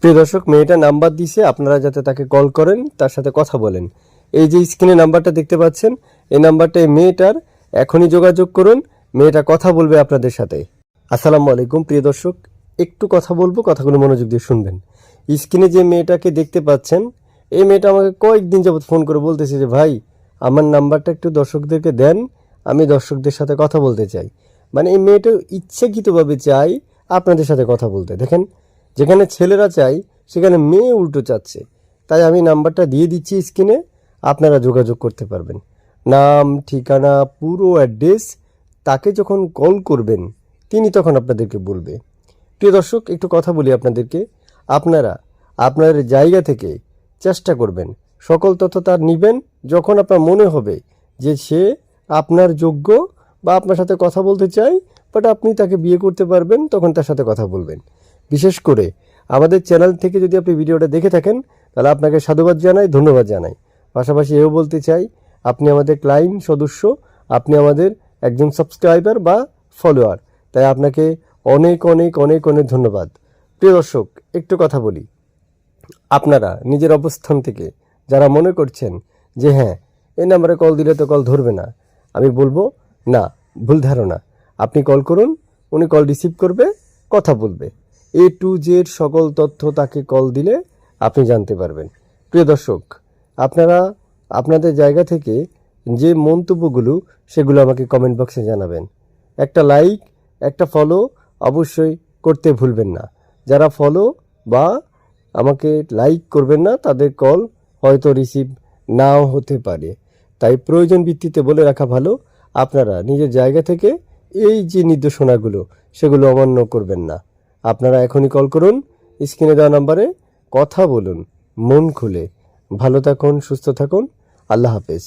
প্রিয় দর্শক, মেয়েটা নাম্বার দিছে, আপনারা যাতে তাকে কল করেন, তার সাথে কথা বলেন। এই যে স্ক্রিনে নাম্বারটা দেখতে পাচ্ছেন, এই নাম্বারটায় মেয়েটার এখনই যোগাযোগ করুন। মেয়েটা কথা বলবে আপনাদের সাথে। আসসালামু আলাইকুম প্রিয় দর্শক, একটু কথা বলবো, কথাগুলো মনোযোগ দিয়ে শুনবেন। স্ক্রিনে যে মেয়েটাকে দেখতে পাচ্ছেন, এই মেয়েটা আমাকে কয়েকদিন যাবত ফোন করে বলতেছে যে ভাই, আমার নাম্বারটা একটু দর্শকদেরকে দেন, আমি দর্শকদের সাথে কথা বলতে চাই। মানে এই মেয়েটা ইচ্ছাকৃতভাবে চাই আপনাদের সাথে কথা বলতে। দেখেন, যেখানে ছেলেরা চাই সেখানে মেয়ে উল্টো চাচ্ছে। তাই আমি নাম্বারটা দিয়ে দিচ্ছি স্ক্রিনে, আপনারা যোগাযোগ করতে পারবেন। নাম, ঠিকানা, পুরো অ্যাড্রেস, তাকে যখন কল করবেন তিনি তখন আপনাদেরকে বলবে। প্রিয় দর্শক, একটু কথা বলি আপনাদেরকে। আপনারা আপনার জায়গা থেকে চেষ্টা করবেন, সকল তথ্য তার নেবেন। যখন আপনার মনে হবে যে সে আপনার যোগ্য বা আপনার সাথে কথা বলতে চাই, বাট আপনি তাকে বিয়ে করতে পারবেন, তখন তার সাথে কথা বলবেন। বিশেষ করে আমাদের চ্যানেল থেকে যদি আপনি ভিডিওটা দেখে থাকেন, তাহলে আপনাকে সাধুবাদ জানাই, ধন্যবাদ জানাই। পাশাপাশি এও বলতে চাই, আপনি আমাদের ক্লায়েন্ট সদস্য, আপনি আমাদের একজন সাবস্ক্রাইবার বা ফলোয়ার, তাই আপনাকে অনেক অনেক অনেক অনেক ধন্যবাদ। প্রিয় দর্শক, একটু কথা বলি। আপনারা নিজের অবস্থান থেকে যারা মনে করছেন যে হ্যাঁ, এই নাম্বারে কল দিলে তো কল ধরবে না, আমি বলবো না, ভুল ধারণা। আপনি কল করুন, উনি কল রিসিভ করবে, কথা বলবে। A to Z সকল তথ্য তাকে কল দিলে আপনি জানতে পারবেন। প্রিয় দর্শক, আপনারা আপনাদের জায়গা থেকে যে মন্তব্যগুলো, সেগুলো আমাকে কমেন্ট বক্সে জানাবেন। একটা লাইক, একটা ফলো অবশ্যই করতে ভুলবেন না। যারা ফলো বা আমাকে লাইক করবেন না, তাদের কল হয়তো রিসিভ নাও হতে পারে। তাই প্রয়োজন ভিত্তিতে বলে রাখা ভালো, আপনারা নিজের জায়গা থেকে এই যে নির্দেশনাগুলো, সেগুলো অমান্য করবেন না। আপনারা এখনই কল করুন, স্ক্রিনে দেওয়া নাম্বারে কথা বলুন মন খুলে। ভালো থাকুন, সুস্থ থাকুন, আল্লাহ হাফেজ।